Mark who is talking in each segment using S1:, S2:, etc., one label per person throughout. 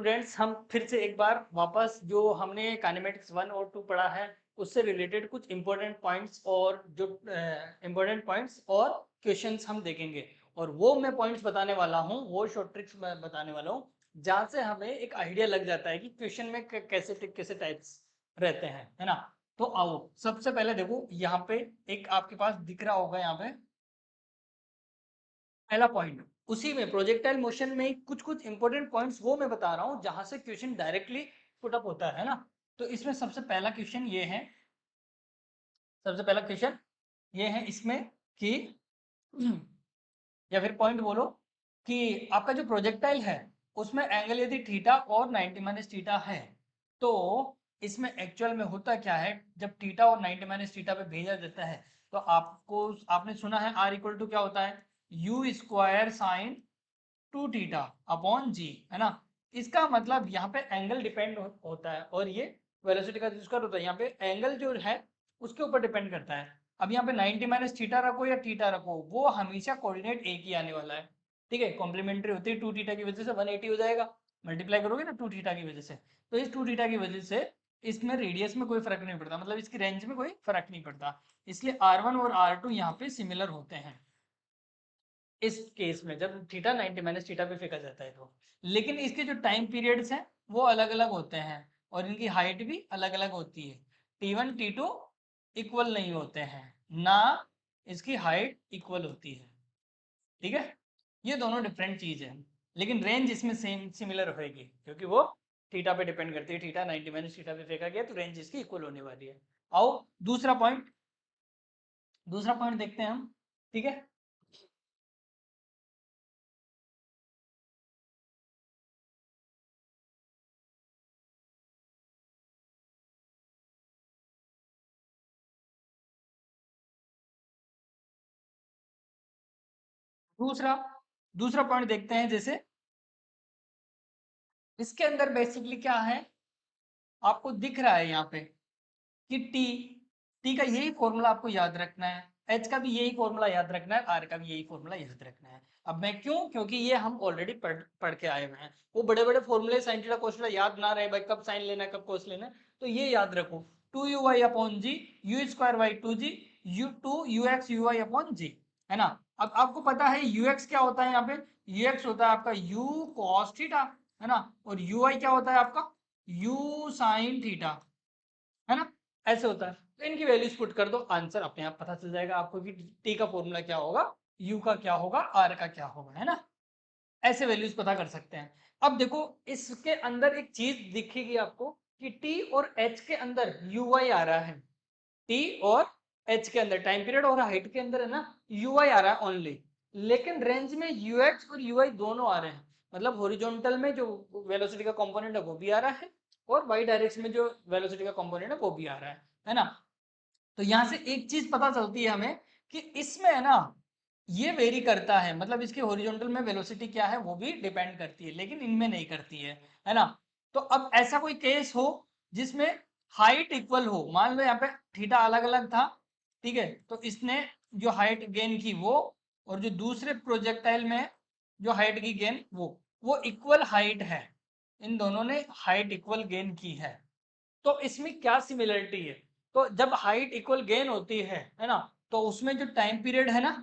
S1: Students, हम फिर से एक बार वापस जो हमने काइनेमेटिक्स 1 और 2 पढ़ा है उससे रिलेटेड कुछ इंपॉर्टेंट पॉइंट्स और जो इंपॉर्टेंट पॉइंट्स और क्वेश्चंस हम देखेंगे, और वो मैं पॉइंट्स बताने वाला हूँ, वो शॉर्ट ट्रिक्स मैं बताने वाला हूँ जहाँ से हमें एक आइडिया लग जाता है कि क्वेश्चन में कैसे कैसे टाइप्स रहते हैं, है ना। तो आओ सबसे पहले देखो, यहाँ पे एक आपके पास दिख रहा होगा, यहाँ पे पहला पॉइंट, उसी में प्रोजेक्टाइल मोशन में कुछ कुछ इंपॉर्टेंट पॉइंट्स वो मैं बता रहा हूं जहां से क्वेश्चन डायरेक्टली पुट अप होता है ना। तो इसमें सबसे पहला क्वेश्चन ये है, सबसे पहला क्वेश्चन ये है इसमें कि या फिर पॉइंट बोलो कि आपका जो प्रोजेक्टाइल है उसमें एंगल यदि थीटा और 90 माइनस थीटा है, तो इसमें एक्चुअल में होता क्या है, जब थीटा और 90 माइनस थीटा पे भेजा जाता है तो आपको, आपने सुना है आर इक्वल टू क्या होता है, u square sine 2 theta upon g, है ना। इसका मतलब यहाँ पे एंगल डिपेंड होता है और ये वेलोसिटी का जो स्क्वायर होता है, यहाँ पे एंगल जो है उसके ऊपर डिपेंड करता है। अब यहाँ पे 90 माइनस थीटा रखो या थीटा रखो, वो हमेशा कोऑर्डिनेट एक ही आने वाला है, ठीक है। कॉम्प्लीमेंट्री होती है, 2 थीटा की वजह से 180 हो जाएगा, मल्टीप्लाई करोगे ना 2 थीटा की वजह से, तो इस 2 थीटा की वजह से इसमें रेडियस में कोई फर्क नहीं पड़ता, मतलब इसकी रेंज में कोई फर्क नहीं पड़ता, इसलिए R1 और R2 यहाँ पे सिमिलर होते हैं इस केस में, जब थीटा 90 माइनस थीटा पे फेंका जाता है तो। लेकिन इसके जो टाइम पीरियड्स हैं वो अलग अलग होते हैं और इनकी हाइट भी अलग अलग होती है। T1 T2 इक्वल नहीं होते हैं, ना इसकी हाइट इक्वल होती है, ठीक है। ये दोनों डिफरेंट चीज है, लेकिन रेंज इसमें सेम सिमिलर होगी क्योंकि वो थीटा पे डिपेंड करती है, थीटा 90 माइनस थीटा पे फेंका गया तो रेंज इसकी इक्वल होने वाली है। आओ दूसरा पॉइंट, दूसरा पॉइंट देखते हैं हम, ठीक है। दूसरा दूसरा पॉइंट देखते हैं, जैसे इसके अंदर बेसिकली क्या है, आपको दिख रहा है यहाँ पे कि टी, टी का यही फॉर्मूला आपको याद रखना है, एच का भी यही फॉर्मूला याद रखना है, आर का भी यही फॉर्मूला याद रखना है। अब मैं क्यों, क्योंकि ये हम ऑलरेडी पढ़ के आए हुए हैं, वो बड़े बड़े फॉर्मूले साइन थीटा कोस थीटा याद ना रहे भाई, कब साइन लेना है कब कोस लेना है, तो ये याद रखो, 2u upon g, u square by 2g, u 2ux ui upon g, है ना। अब आपको पता है ux क्या होता है, यहाँ पे ux होता है आपका u cos थीटा, है ना, और ui क्या होता है आपका u sin थीटा, है ना, ऐसे होता है। तो इनकी वैल्यूज पुट कर दो, आंसर अपने आप पता चल जाएगा आपको कि टी का फॉर्मूला क्या होगा, यू का क्या होगा, आर का क्या होगा, है ना। ऐसे वैल्यूज पता कर सकते हैं। अब देखो इसके अंदर एक चीज दिखेगी आपको कि टी और एच के अंदर यू वाई आ रहा है, टी और एच के अंदर टाइम पीरियड और हाइट के अंदर है ना यू आई आ रहा है ओनली, लेकिन रेंज में यू एक्स और यू आई दोनों आ रहे हैं, मतलब हॉरिजॉन्टल में जो वेलोसिटी का कंपोनेंट है वो भी आ रहा है और वाई डायरेक्शन में जो वेलोसिटी का कंपोनेंट है वो भी आ रहा है ना। तो यहाँ से एक चीज पता चलती है हमें कि इसमें है ना ये वेरी करता है, मतलब इसके हॉरिजॉन्टल में वेलोसिटी क्या है वो भी डिपेंड करती है, लेकिन इनमें नहीं करती है ना। तो अब ऐसा कोई केस हो जिसमें हाइट इक्वल हो, मान लो यहाँ पे थीटा अलग अलग था, ठीक है, तो इसने जो हाइट गेन की वो, और जो दूसरे प्रोजेक्टाइल में जो हाइट की गेन वो इक्वल हाइट है, इन दोनों ने हाइट इक्वल गेन की है, तो इसमें क्या सिमिलरिटी है, तो जब हाइट इक्वल गेन होती है ना, तो उसमें जो टाइम पीरियड है ना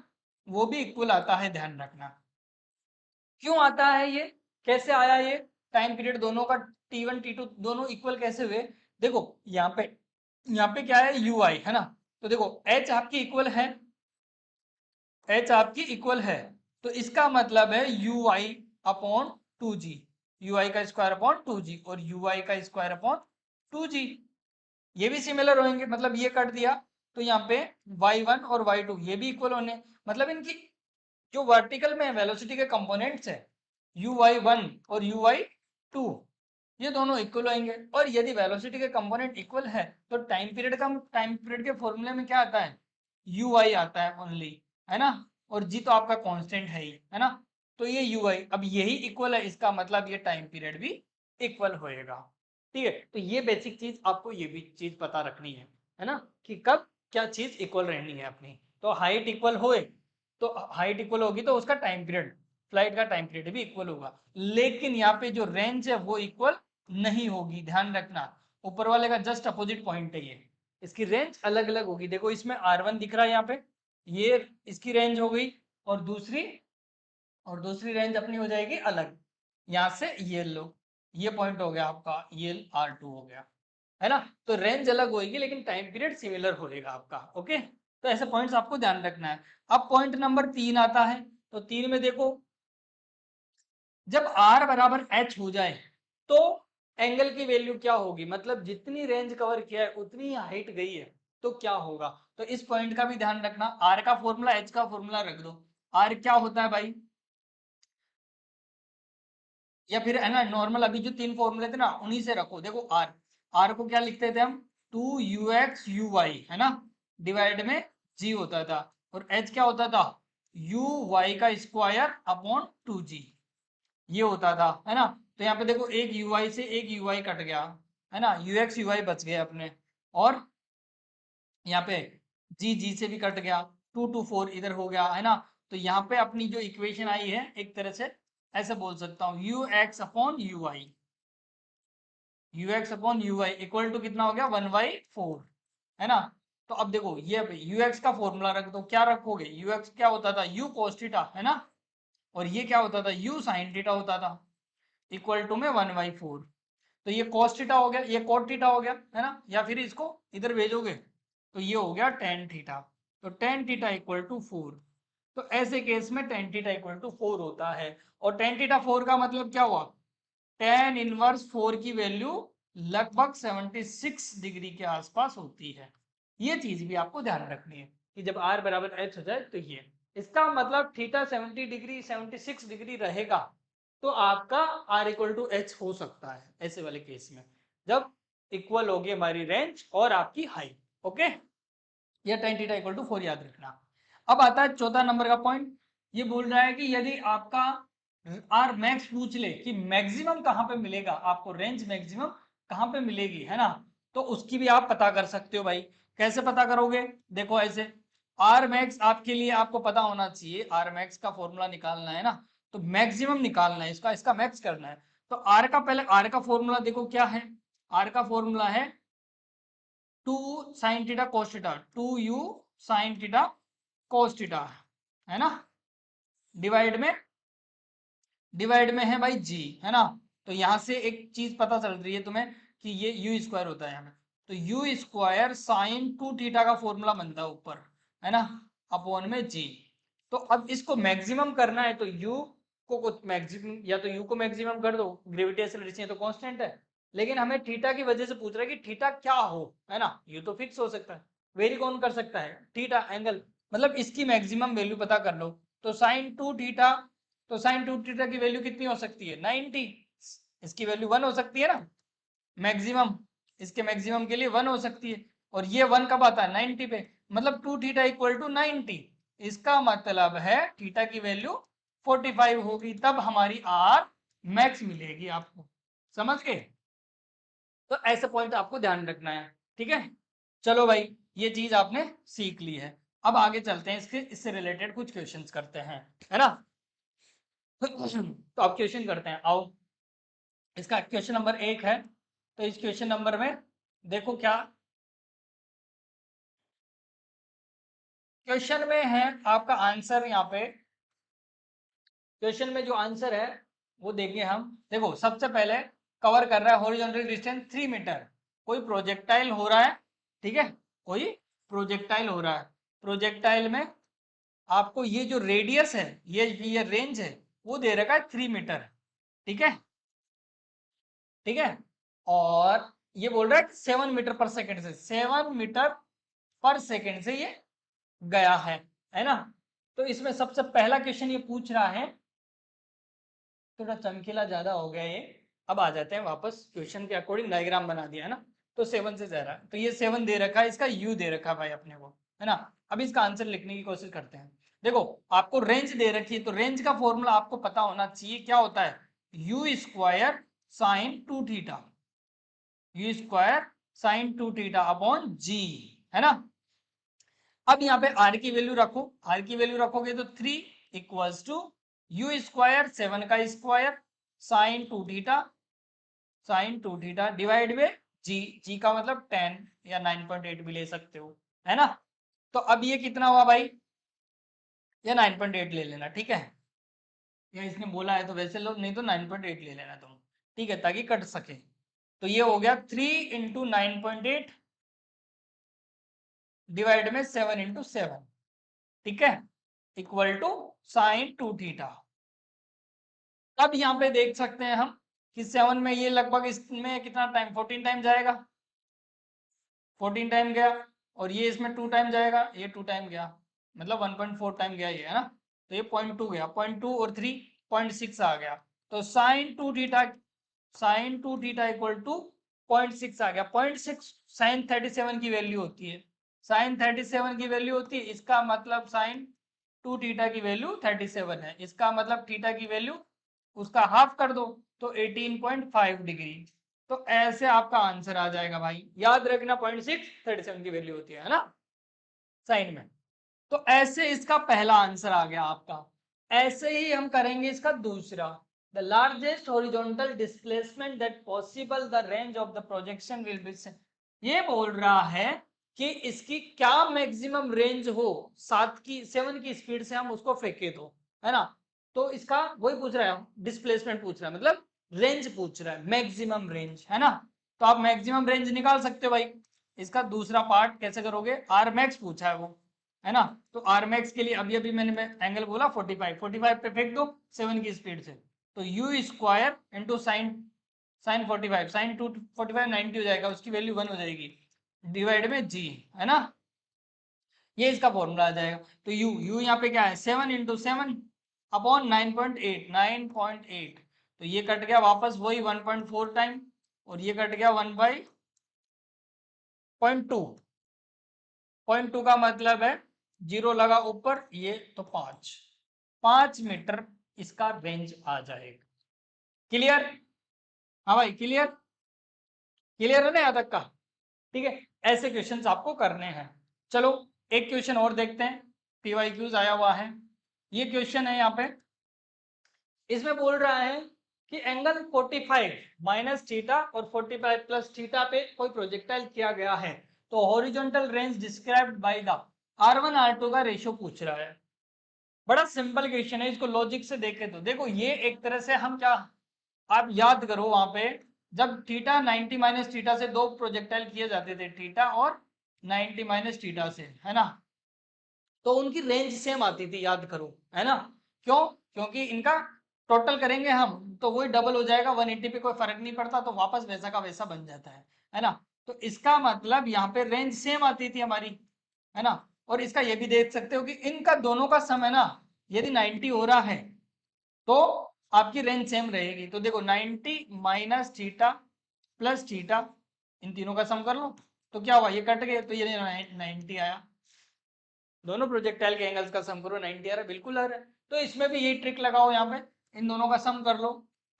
S1: वो भी इक्वल आता है, ध्यान रखना। क्यों आता है ये, कैसे आया ये टाइम पीरियड दोनों का, T1 T2 दोनों इक्वल कैसे हुए, देखो यहाँ पे क्या है यू आई, है ना, तो देखो एच आपकी इक्वल है, एच आपकी इक्वल है, तो इसका मतलब है u i upon 2g, u i का स्क्वायर अपॉन 2g और यू आई का स्क्वायर अपॉन 2g, ये भी सिमिलर होंगे, मतलब ये कट दिया तो यहाँ पे y1 और y2 ये भी इक्वल होने, मतलब इनकी जो वर्टिकल में वेलोसिटी के कंपोनेंट्स है uy1 और uy2 ये दोनों इक्वल होंगे, और यदि वेलोसिटी के कंपोनेंट इक्वल है तो टाइम पीरियड के फॉर्मूले में क्या आता है, ui आता है ओनली, है ना, और जी तो आपका कांस्टेंट है ही, है ना, तो ये ui अब यही इक्वल है, इसका मतलब ये टाइम पीरियड भी इक्वल होएगा, ठीक है। तो ये बेसिक चीज आपको ये भी चीज पता रखनी है ना, कि कब क्या चीज इक्वल रहनी है अपनी, तो हाइट इक्वल होए तो हाइट इक्वल होगी तो उसका टाइम पीरियड फ्लाइट का टाइम पीरियड भी इक्वल होगा। लेकिन यहाँ पे जो रेंज है वो इक्वल नहीं होगी, ध्यान रखना। ऊपर वाले का जस्ट अपोजिट पॉइंट है ये, इसकी रेंज अलग अलग होगी। देखो इसमें R1 दिख रहा है यहाँ पे, ये इसकी रेंज हो गई, और दूसरी रेंज अपनी हो जाएगी अलग। यहाँ से ये लो, ये पॉइंट हो गया आपका, ये R2 हो गया, है ना। तो रेंज अलग होगी लेकिन टाइम पीरियड सिमिलर होएगा आपका। ओके, तो ऐसे पॉइंट्स आपको ध्यान रखना है। अब पॉइंट नंबर 3 आता है, तो 3 में देखो, जब R बराबर H हो जाए तो एंगल की वैल्यू क्या होगी, मतलब जितनी रेंज कवर किया है उतनी हाइट गई है तो क्या होगा। तो इस पॉइंट का भी ध्यान रखना। R का फॉर्मूला, H का फॉर्मूला रख दो। R क्या होता है भाई, या फिर है ना नॉर्मल, अभी जो 3 फॉर्मूले थे ना उन्हीं से रखो। देखो R को क्या लिखते थे हम, 2ux uy, है ना, डिवाइड में g होता था, और H क्या होता था, uy का स्क्वायर अपॉन 2g, ये होता था, है ना। तो यहाँ पे देखो एक uy से एक uy कट गया, है ना, ux uy बच गए अपने, और यहाँ पे g से भी कट गया, 2 to 4 इधर हो गया, है ना। तो यहाँ पे अपनी जो इक्वेशन आई है एक तरह से ऐसे बोल सकता हूँ, ux upon uy, ux upon uy equal to कितना हो गया, 1/4, है ना। तो अब देखो ये ux का फॉर्मूला रख दो। क्या रखोगे, ux क्या होता था, u cos थीटा, है ना, और ये क्या होता था, u sin थीटा होता था, इक्वल टू में 1/4। तो ये cos थीटा हो गया, ये cot थीटा हो गया, है ना, या फिर इसको इधर भेजोगे तो ये हो गया tan थीटा। तो tan थीटा इक्वल टू 4। तो ऐसे केस में tan थीटा इक्वल टू 4 होता है। और tan थीटा 4 का मतलब क्या हुआ, tan इनवर्स 4 की वैल्यू लगभग 76 डिग्री के आसपास होती है। ये चीज भी आपको ध्यान रखनी है कि जब r बराबर h हो जाए तो ये, इसका मतलब थीटा 70 डिग्री 76 डिग्री रहेगा तो आपका r इक्वल टू h हो सकता है ऐसे वाले केस में, जब इक्वल होगी हमारी रेंज और आपकी हाइट। ओके, ये tan थीटा इक्वल टू 4 याद रखना। अब आता है चौथा नंबर का पॉइंट, ये बोल रहा है कि यदि आपका आर मैक्स पूछ ले कि मैक्सिमम कहां पे मिलेगा आपको, रेंज मैक्सिमम कहां पे मिलेगी, है ना, तो उसकी भी आप पता कर सकते हो भाई। कैसे पता करोगे, देखो ऐसे, आर मैक्स आपके लिए आपको पता होना चाहिए, आर मैक्स का फॉर्मूला निकालना है ना, तो मैक्सिमम निकालना है, इसका मैक्स करना है। तो आर का पहले, आर का फॉर्मूला देखो क्या है, आर का फॉर्मूला है 2 sin theta cos theta, 2u sin theta cos theta, है ना, डिवाइड में है भाई g, है ना। तो यहां से एक चीज पता चल रही है तुम्हें कि ये u स्क्वायर होता है यहाँ पे, तो u स्क्वायर साइन 2 थीटा का फॉर्मूला बनता है ऊपर, है ना, अपॉन में g। तो अब इसको मैक्सिमम करना है तो u को मैक्सिमम, या तो u को मैक्सिमम कर दो, ग्रेविटेशनल रिलेशन तो कांस्टेंट है, लेकिन हमें थीटा की वजह से पूछ रहा है कि थीटा क्या हो, है ना, u तो फिक्स हो सकता है, वेरी कौन कर सकता है, थीटा एंगल, मतलब इसकी मैक्सिमम वैल्यू पता कर लो। तो साइन 2 थीटा, तो साइन 2 थीटा की वैल्यू कितनी हो सकती है, 90, इसकी वैल्यू 1 हो सकती है ना, मैक्सिमम, इसके मैक्सिमम के लिए 1 हो सकती है, और ये 1 कब आता है, 90 पे, मतलब 2 थीटा इक्वल टू 90, इसका मतलब है थीटा की वैल्यू 45 होगी, तब हमारी आर मैक्स मिलेगी आपको, समझ गए। तो ऐसे पॉइंट आपको ध्यान रखना है, ठीक है। चलो भाई, ये चीज आपने सीख ली है। अब आगे चलते हैं, इससे रिलेटेड कुछ क्वेश्चंस करते हैं, है ना। तो अब क्वेश्चन करते हैं, आओ। इसका क्वेश्चन नंबर 1 है, तो इस क्वेश्चन नंबर में देखो क्या क्वेश्चन में है, आपका आंसर यहाँ पे, क्वेश्चन में जो आंसर है वो देंगे हम। देखो सबसे पहले कवर कर रहा है हॉरिजॉन्टल डिस्टेंस 3 मीटर, कोई प्रोजेक्टाइल हो रहा है, ठीक है, कोई प्रोजेक्टाइल हो रहा है, प्रोजेक्टाइल में आपको ये जो रेडियस है, ये रेंज है, वो दे रखा है 3 मीटर, ठीक है, ठीक है, और ये बोल रहा है 7 मीटर पर सेकेंड से, 7 मीटर पर सेकेंड से ये गया है ना। तो इसमें सबसे पहला क्वेश्चन ये पूछ रहा है, थोड़ा चमकीला ज्यादा हो गया ये। अब आ जाते हैं वापस, क्वेश्चन के अकॉर्डिंग डायग्राम बना दिया है ना, तो 7 से जा रहा है, तो ये 7 दे रखा है, इसका u दे रखा है भाई अपने को, है ना। अब इसका आंसर लिखने की कोशिश करते हैं। देखो आपको रेंज दे रखी है, तो रेंज का फॉर्मूला आपको पता होना चाहिए, क्या होता है, u square sine 2 theta, u square sine 2 theta upon g, है ना। अब यहाँ पे r की वैल्यू रखो, r की वैल्यू रखोगे तो 3 इक्वल्स टू यू स्क्वायर 7 का square sine 2 theta, sine 2 theta divide में जी, जी का मतलब 10 या 9.8 भी ले सकते हो, है ना। तो अब ये कितना हुआ भाई, या 9.8 ले लेना, ठीक है, या इसने बोला है तो वैसे लो, नहीं तो 9.8 ले लेना तुम, ठीक है, ताकि कट सके। तो ये हो गया 3 इंटू 9.8 डिवाइड में 7 इंटू 7, ठीक है, इक्वल टू साइन 2 थीटा। अब यहाँ पे देख सकते हैं हम कि 7 में ये लगभग इसमें कितना टाइम 14 टाइम जाएगा, 14 टाइम गया, और ये इसमें 2 टाइम जाएगा, ये 2 टाइम गया, मतलब 1.4 टाइम गया ये, है ना। तो ये 0.2 गया, 0.2 और 3 0.6 आ गया। तो sine 2 theta, sine 2 theta equal to 0.6 आ गया। 0.6 साइन 37 की वैल्यू होती है, साइन 37 की वैल्यू होती है, इसका मतलब साइन 2 थीटा की वैल्यू 37 है, इसका मतलब थीटा की वैल्यू उसका हाफ कर दो तो 18.5 डिग्री। तो ऐसे आपका आंसर आ जाएगा भाई, याद रखना 0.6 37 की वैल्यू होती है ना साइन में। तो ऐसे इसका पहला आंसर आ गया आपका। ऐसे ही हम करेंगे इसका दूसरा, the largest horizontal displacement that possible the range of the projection will be. ये बोल रहा है कि इसकी क्या मैक्सिमम रेंज हो, 7 की स्पीड से हम उसको फेंके तो, है ना। तो इसका वही पूछ रहा है, डिस्प्लेसमेंट पूछ रहा है, मतलब रेंज पूछ रहा है, मैक्सिमम रेंज, है ना। तो आप मैक्सिमम रेंज निकाल सकते हो भाई। इसका दूसरा पार्ट कैसे करोगे, आर मैक्स पूछा है वो, है ना। तो आर मैक्स के लिए अभी अभी मैंने एंगल बोला 45 पे फेंक दो 7 की स्पीड से, तो u square into sine, sine 45, sine 245 90 हो जाएगा, उसकी वैल्यू 1 हो जाएगी, डिवाइड में जी, है ना। ये इसका फॉर्मूला आ जाएगा। तो यू यहाँ पे क्या है, 7 इंटू 7 अपॉन 9.8, 9.8, तो ये कट गया वापस वही 1.4 टाइम, और ये कट गया 1 बाई 0.2, 0.2 का मतलब है 0 लगा ऊपर ये, तो 5 मीटर इसका रेंज आ जाएगा। क्लियर, हाँ भाई क्लियर, क्लियर है ना यहाँ तक का, ठीक है। ऐसे क्वेश्चंस आपको करने हैं। चलो एक क्वेश्चन और देखते हैं, पीवाईक्यूज आया हुआ है। ये क्वेश्चन है यहाँ पे, इसमें बोल रहा है कि एंगल 45 माइनस थीटा और 45 प्लस थीटा पे कोई प्रोजेक्टाइल किया गया है, तो horizontal range described by the R1 R2 का रेशियो पूछ रहा है। बड़ा सिंपल क्वेश्चन है, इसको लॉजिक से देखे तो देखो, ये एक तरह से हम क्या, आप याद करो वहां पे जब थीटा 90 माइनस थीटा से दो प्रोजेक्टाइल किए जाते थे, थीटा और 90 माइनस थीटा से, है ना, तो उनकी रेंज सेम आती थी, याद करो, है ना। क्यों, क्योंकि इनका टोटल करेंगे हम तो वही डबल हो जाएगा, 180 पे कोई फर्क नहीं पड़ता, तो वापस वैसा का वैसा बन जाता है ना। तो इसका मतलब यहाँ पे रेंज सेम आती थी हमारी, है ना। और इसका ये भी देख सकते हो कि इनका दोनों का सम है ना, यदि 90 हो रहा है तो आपकी रेंज सेम रहेगी। तो देखो 90 माइनस थीटा प्लस थीटा, इन तीनों का सम कर लो, तो क्या हुआ, ये कट गए तो ये 90 आया। दोनों प्रोजेक्टाइल के एंगल्स का सम करो, 90 आ रहा है, बिल्कुल आ रहा है। तो इसमें भी यही ट्रिक लगाओ, यहाँ पे इन दोनों का सम कर लो।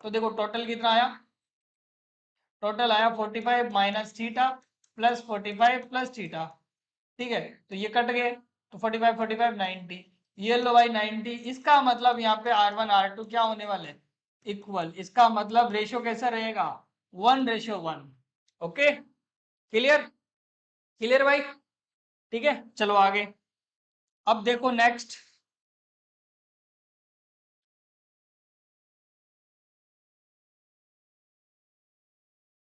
S1: तो देखो टोटल कितना आया, टोटल आया 45 minus theta plus 45 plus theta, ठीक है। तो ये कट गए तो 45 45 90, ये लो भाई 90। इसका मतलब यहाँ पे R1 R2 क्या होने वाले, इक्वल। इसका मतलब रेशियो कैसा रहेगा, 1:1। ओके, क्लियर, क्लियर भाई, ठीक है। चलो आगे, अब देखो नेक्स्ट,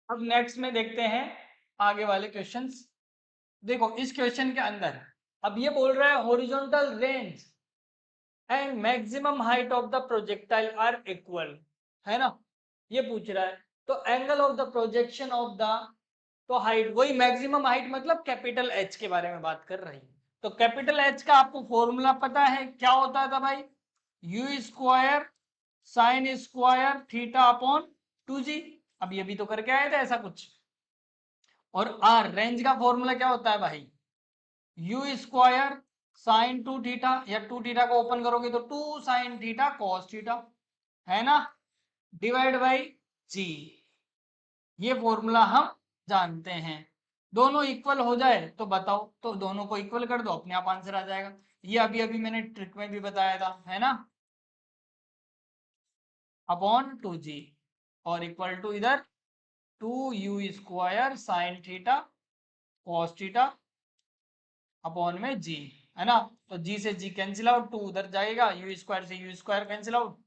S1: अब नेक्स्ट में देखते हैं आगे वाले क्वेश्चंस। देखो इस क्वेश्चन के अंदर अब ये बोल रहा है horizontal range and maximum height of the projectile are equal, है ना, ये पूछ रहा है। तो angle of the projection of the, तो हाइट वही मैक्सिमम हाइट मतलब कैपिटल एच के बारे में बात कर रही है। तो कैपिटल एच का आपको फॉर्मूला पता है क्या होता था भाई, you square sine square theta upon 2g। अब ये भी तो करके आए थे ऐसा कुछ। और आर रेंज का फॉर्मूला क्या होता है भाई, यू स्क्वायर साइन 2 थीटा, या 2 थीटा को ओपन करोगे तो 2 साइन थीटा कॉस थीटा, है ना, डिवाइड बाई जी। ये फॉर्मूला हम जानते हैं। दोनों इक्वल हो जाए तो बताओ, तो दोनों को इक्वल कर दो, अपने आप आंसर आ जाएगा। ये अभी अभी मैंने ट्रिक में भी बताया था, है ना। अपॉन 2g और इक्वल टू इधर 2u² sine theta cos theta upon में g, है ना। तो g से g कैंसिल आउट, 2 उधर जाएगा, u² से u² कैंसिल आउट,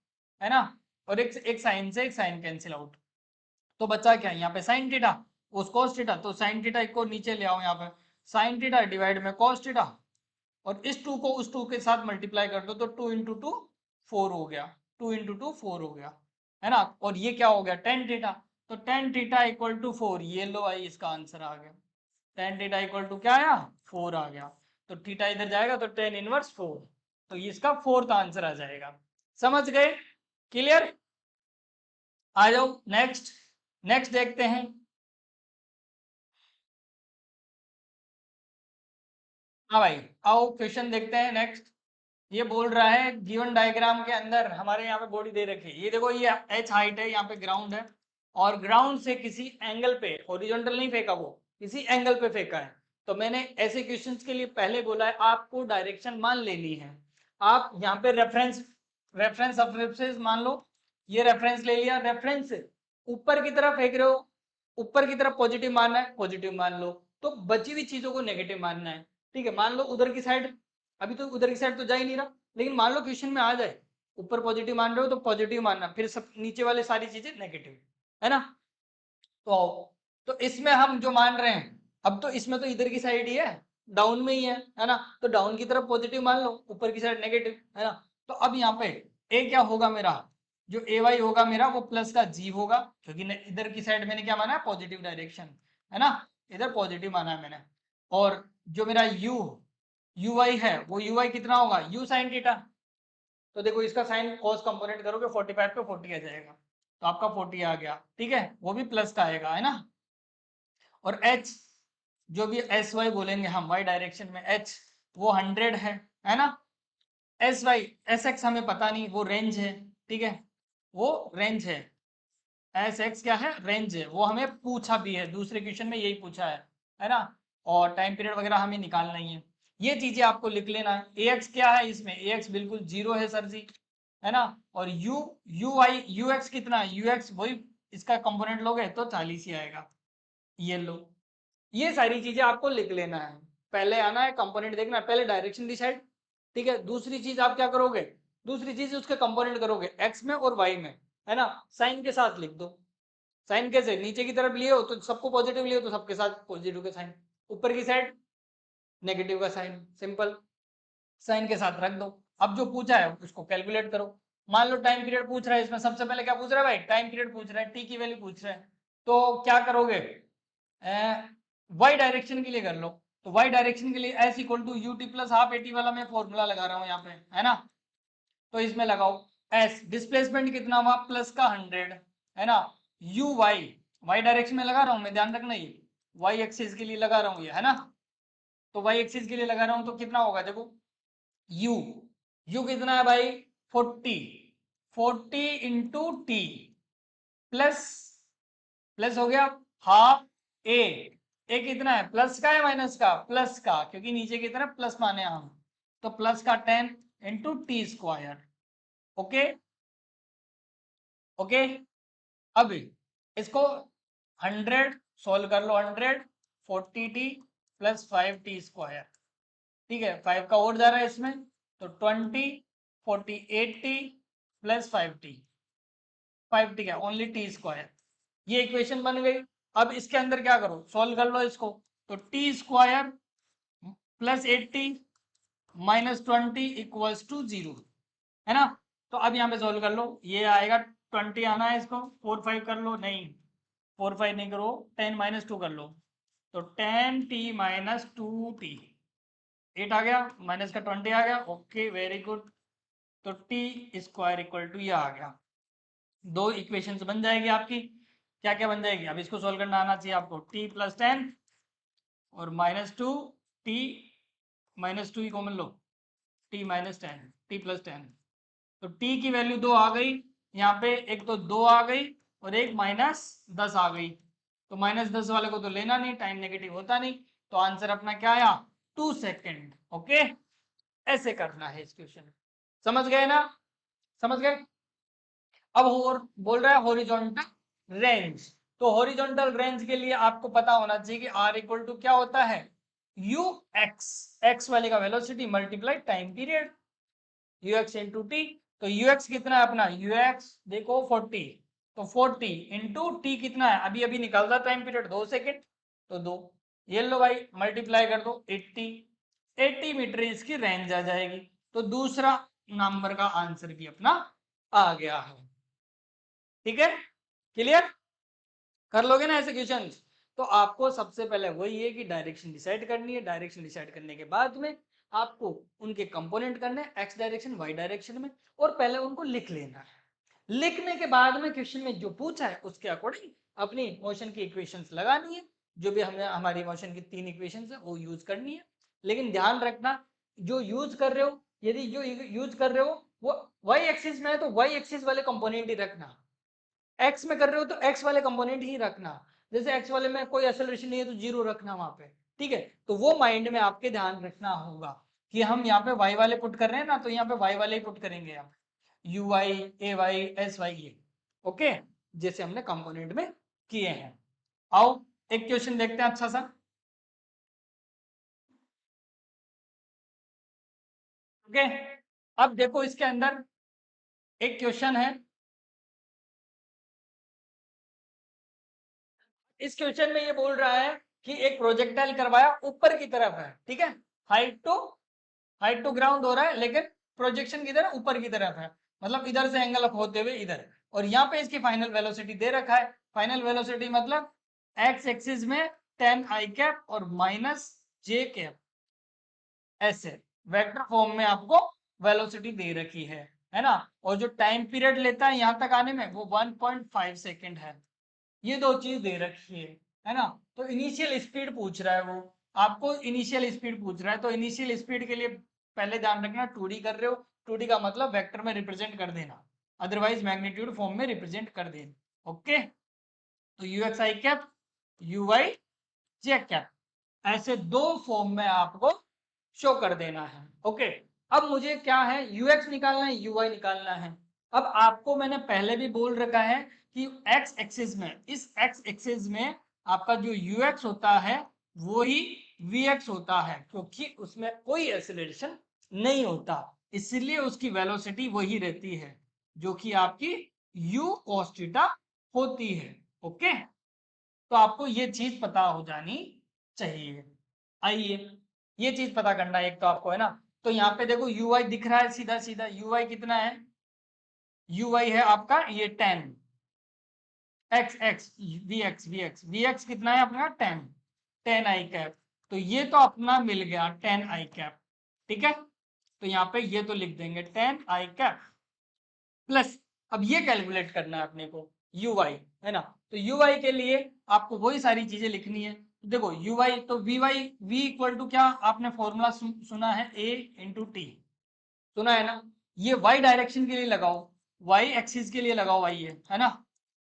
S1: है ना। और एक साइन से एक साइन कैंसिल आउट, तो बचा क्या यहाँ पे साइन थीटा उस कॉस थीटा, तो साइन थीटा को नीचे ले आओ यहाँ पे, साइन थीटा डिवाइड में कॉस थीटा, और इस 2 को उस 2 के साथ मल्टीप्लाई कर दो तो 2 इंटू 2 4 हो गया, 2 इंटू 2 4 हो गया, है ना। और ये क्या हो गया टेन थीटा, तो टेन थीटा इक्वल टू 4, ये लो भाई इसका आंसर आ गया, टेन थीटा इक्वल टू क्या आया 4 आ गया, तो थीटा इधर जाएगा तो टेन इनवर्स 4, तो ये इसका फोर्थ आंसर आ जाएगा। समझ गए, क्लियर। आ जाओ नेक्स्ट, नेक्स्ट देखते हैं। हाँ भाई आओ क्वेश्चन देखते हैं नेक्स्ट। ये बोल रहा है गिवन डायग्राम के अंदर हमारे यहाँ पे बॉडी दे रखी है, ये देखो ये h हाइट है, यहाँ पे ग्राउंड है, और ग्राउंड से किसी एंगल पे, हॉरिजॉन्टल नहीं फेंका वो, किसी एंगल पे फेंका है। तो मैंने ऐसे क्वेश्चंस के लिए पहले बोला है आपको डायरेक्शन मान लेनी है। आप यहाँ पे रेफरेंस रेफरेंस रेफरेंस मान लो, ये रेफरेंस ले लिया, रेफरेंस ऊपर की तरफ फेंक रहे हो, ऊपर की तरफ पॉजिटिव मानना है पॉजिटिव मान लो, तो बची हुई चीजों को नेगेटिव मानना है। ठीक है, मान लो उधर की साइड, अभी तो उधर की साइड तो जा ही नहीं रहा, लेकिन मान लो क्वेश्चन में आ जाए ऊपर पॉजिटिव मान रहे हो तो पॉजिटिव मानना, फिर सब नीचे वाले सारी चीजें नेगेटिव, है ना। तो आओ, तो इसमें हम जो मान रहे हैं, अब तो इसमें तो इधर की साइड ही है, डाउन में ही है ना, तो डाउन की तरफ पॉजिटिव मान लो, ऊपर की साइड नेगेटिव, है ना। तो अब यहाँ पे ए क्या होगा मेरा, जो ए वाई होगा मेरा वो प्लस का जी होगा, क्योंकि इधर की साइड मैंने क्या माना है पॉजिटिव डायरेक्शन, है ना, इधर पॉजिटिव माना है मैंने। और जो मेरा यू यू वाई है वो यू वाई कितना होगा यू साइन थीटा, तो देखो इसका साइन कॉस कंपोनेंट करोगे 45 पे 40 आ जाएगा, तो आपका 40 आ गया, ठीक है, वो भी प्लस का आएगा, है ना। और h जो भी एस वाई बोलेंगे हम वाई डायरेक्शन में h वो 100 है ना। एस वाई एस एक्स हमें पता नहीं, वो रेंज है, ठीक है, वो रेंज है, एस एक्स क्या है रेंज है, वो हमें पूछा भी है दूसरे क्वेश्चन में यही पूछा है ना। और टाइम पीरियड वगैरह हमें निकालना ही है, ये चीजें आपको लिख लेना है। ए एक्स क्या है इसमें, ए एक्स बिल्कुल जीरो है सर जी, है ना। और you you I you x कितना है, यू एक्स वही इसका कंपोनेंट लोगे तो 40 ही आएगा, ये लो, ये सारी चीजें आपको लिख लेना है। पहले आना है कंपोनेंट देखना है, पहले डायरेक्शन डिसाइड, ठीक है। दूसरी चीज आप क्या करोगे, दूसरी चीज उसके कंपोनेंट करोगे एक्स में और वाई में, है ना, साइन के साथ लिख दो। साइन कैसे, नीचे की तरफ लिए हो तो सबको पॉजिटिव लिए हो तो सबके साथ पॉजिटिव का साइन, ऊपर की साइड नेगेटिव का साइन, सिंपल, साइन के साथ रख दो। अब जो पूछा है उसको कैलकुलेट करो। मान लो टाइम पीरियड पूछ रहा है, इसमें सबसे पहले क्या पूछ रहा है भाई, टाइम पीरियड पूछ रहा है, टी की वैल्यू पूछ रहा है, तो क्या करोगे, वाई डायरेक्शन के लिए कर लो, तो वाई डायरेक्शन के लिए s equal to u t plus half a t वाला मैं फॉर्मूला लगा रहा हूँ यहाँ पे, है ना। तो इसमें लगाओ एस डिस्प्लेसमेंट कितना हुआ प्लस का 100, है ना, यू वाई वाई डायरेक्शन में लगा रहा हूँ मैं, ध्यान रखना ये वाई एक्सिस के लिए लगा रहा हूँ ये, है ना। तो वाई एक्सिस के लिए लगा रहा हूँ तो कितना होगा देखो, यू यू कितना है भाई 40, 40 इंटू टी प्लस, प्लस हो गया हाफ ए, ए कितना है प्लस का है माइनस का, प्लस का, क्योंकि नीचे की तरफ प्लस माने हम, तो प्लस का 10 into T square, okay okay. अब इसको 100 सोल्व कर लो, 100 40t प्लस 5t स्क्वायर, ठीक है, 5 का और जा रहा है इसमें, तो 20 48t प्लस 5t, 5t क्या ओनली टी स्क्वायर, ये इक्वेशन बन गई। अब इसके अंदर क्या करो सोल्व कर लो इसको, तो t square plus 80 minus 20 equals to 0, है ना। तो अब यहाँ पे सोल्व कर लो, ये आएगा 20 आना है, इसको 4 5 कर लो, नहीं 4 5 नहीं करो, 10 माइनस 2 कर लो, तो 10t माइनस 2t 8 आ गया, माइनस का 20 आ गया, ओके वेरी गुड। तो टी स्क्वायर इक्वल टू ये आ गया, दो इक्वेशंस बन जाएगी आपकी, क्या क्या बन जाएगी, अब इसको सोल्व करना आना चाहिए आपको, t प्लस 10 और माइनस 2 टी माइनस 2 ही कॉमन लो, टी माइनस 10 टी प्लस 10, तो t की वैल्यू 2 आ गई यहाँ पे, एक तो 2 आ गई और एक माइनस 10 आ गई, तो माइनस 10 वाले को तो लेना नहीं, टाइम नेगेटिव होता नहीं, तो आंसर अपना क्या आया 2 सेकेंड, ओके। ऐसे करना है इस क्वेश्चन, समझ गए ना, समझ गए। अब और बोल रहा है हॉरिजॉन्टल रेंज। तो हॉरिजॉन्टल रेंज के लिए आपको पता होना चाहिए कि आर इक्वल टू क्या होता है, यू एक्स, एक्स वाले का velocity multiply time period, you x into T. तो यू एक्स कितना है अपना, यू एक्स देखो 40, तो 40 इंटू टी कितना है, अभी अभी निकालता टाइम पीरियड 2 सेकेंड, तो 2, ये लो भाई मल्टीप्लाई कर दो 80, 80 मीटर इसकी रेंज आ जाएगी। तो दूसरा नंबर का आंसर भी अपना आ गया है। ठीक है, क्लियर, कर लोगे ना ऐसे क्वेश्चन। तो आपको सबसे पहले वही है कि डायरेक्शन डिसाइड करनी है, डायरेक्शन डिसाइड करने के बाद में आपको उनके कंपोनेंट करने हैं एक्स डायरेक्शन वाई डायरेक्शन में, और पहले उनको लिख लेना है। लिखने के बाद में क्वेश्चन में जो पूछा है उसके अकॉर्डिंग अपनी मोशन की इक्वेशंस लगानी है, जो भी हमने हमारी मोशन की 3 इक्वेशंस है वो यूज करनी है। लेकिन ध्यान रखना, जो यूज कर रहे हो, यदि जो यूज कर रहे हो वो वाई एक्सिस में है तो वाई एक्सिस वाले कंपोनेंट ही रखना, एक्स में कर रहे हो तो एक्स वाले कंपोनेंट ही रखना। जैसे एक्स वाले में कोई एक्सेलरेशन नहीं है तो जीरो रखना वहां पे। ठीक है, तो वो माइंड में आपके ध्यान रखना होगा कि हम यहाँ पे वाई वाले पुट कर रहे हैं ना, तो यहाँ पे वाई वाले ही पुट करेंगे यहाँ पे, u y a y s y ये। ओके, जैसे हमने कंपोनेंट में किए हैं। आओ एक क्वेश्चन देखते हैं अच्छा सा। ओके, अब देखो इसके अंदर एक क्वेश्चन है। इस क्वेश्चन में ये बोल रहा है कि एक प्रोजेक्टाइल करवाया ऊपर की तरफ है, ठीक है, हाइट टू ग्राउंड हो रहा है, लेकिन प्रोजेक्शन किधर है, ऊपर की तरफ है, मतलब इधर से एंगल अप होते हुए इधर। और यहाँ पे इसकी फाइनल वेलोसिटी दे रखा है, फाइनल वेलोसिटी मतलब एक्स एक्सिस में 10 आई कैप और माइनस जे कैप, ऐसे वेक्टर फॉर्म में आपको वेलोसिटी दे रखी है ना। और जो टाइम पीरियड लेता है यहाँ तक आने में वो 1.5 सेकेंड है। ये दो चीज दे रखी है ना। तो इनिशियल स्पीड पूछ रहा है वो, आपको इनिशियल स्पीड पूछ रहा है, तो इनिशियल स्पीड के लिए पहले ध्यान रखना 2D कर रहे हो, 2D का मतलब वेक्टर में रिप्रेजेंट कर देना, अदरवाइज मैग्नीट्यूड फॉर्म में रिप्रेजेंट कर देना। ओके, तो u x i cap, u y j cap, ऐसे दो फॉर्म में आपको शो कर देना है। ओके, अब मुझे क्या है, यू एक्स निकालना है, यू वाई निकालना है। अब आपको मैंने पहले भी बोल रखा है कि एक्स एक्सिस में, इस एक्स एक्सिस में आपका जो यू एक्स होता है वो ही वी एक्स होता है, क्योंकि उसमें कोई एक्सेलरेशन नहीं होता, इसलिए उसकी वेलोसिटी वही रहती है जो कि आपकी यू cos थीटा होती है। ओके, तो आपको ये चीज पता हो जानी चाहिए। आइए, ये चीज पता करना है एक तो आपको, है ना। तो यहाँ पे देखो यू वाई दिख रहा है, सीधा सीधा यू वाई कितना है, यू वाई है आपका ये 10, एक्स एक्स वी एक्स कितना है अपना 10, 10 आई कैप। तो ये तो अपना मिल गया 10 आई कैप, ठीक है। तो यहाँ पे ये तो लिख देंगे 10 आई कैप प्लस, अब ये कैलकुलेट करना है अपने को यू वाई, है ना। तो यू वाई के लिए आपको वही सारी चीजें लिखनी है। देखो यू वाई तो v y, v equal to क्या, आपने फॉर्मूला सुना है ए इंटू टी, सुना है ना। ये वाई डायरेक्शन के लिए लगाओ, वाई एक्सिस के लिए लगाओ, वाई है ना।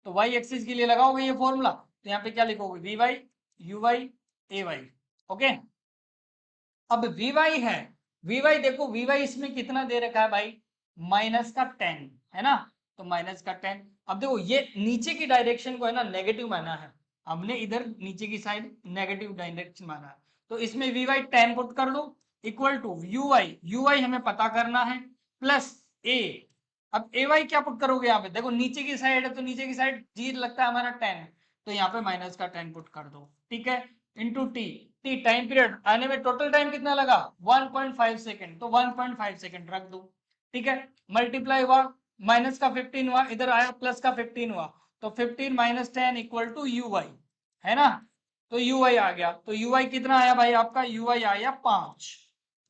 S1: तो वाई एक्सिस के लिए लगाओगे ये फॉर्मूला, तो यहाँ पे क्या लिखोगे, v y u y a y. Okay, अब वी वाई है, वी वाई देखो वी वाई इसमें कितना दे रखा है भाई, -10, है ना। तो -10, अब देखो ये नीचे की डायरेक्शन को है ना नेगेटिव माना है, हमने इधर नीचे की साइड नेगेटिव डायरेक्शन माना है, तो इसमें वी वाई 10 पुट कर दो, इक्वल टू यू वाई हमें पता करना है, प्लस ए। अब ए वाई क्या पुट करोगे यहाँ पे, देखो नीचे की साइड है तो नीचे की साइड जी लगता है हमारा 10, तो यहाँ पे -10 पुट कर दो, ठीक है, into T, T time period आने में टोटल टाइम कितना लगा 1.5 सेकेंड, तो 1.5 सेकेंड रख दो, ठीक है। मल्टीप्लाई हुआ, माइनस का 15 हुआ, इधर आया प्लस का 15 हुआ, तो 15 minus 10 equal to u y, है ना। तो यू वाई आ गया, तो यू वाई कितना आया भाई आपका, यू वाई आया 5।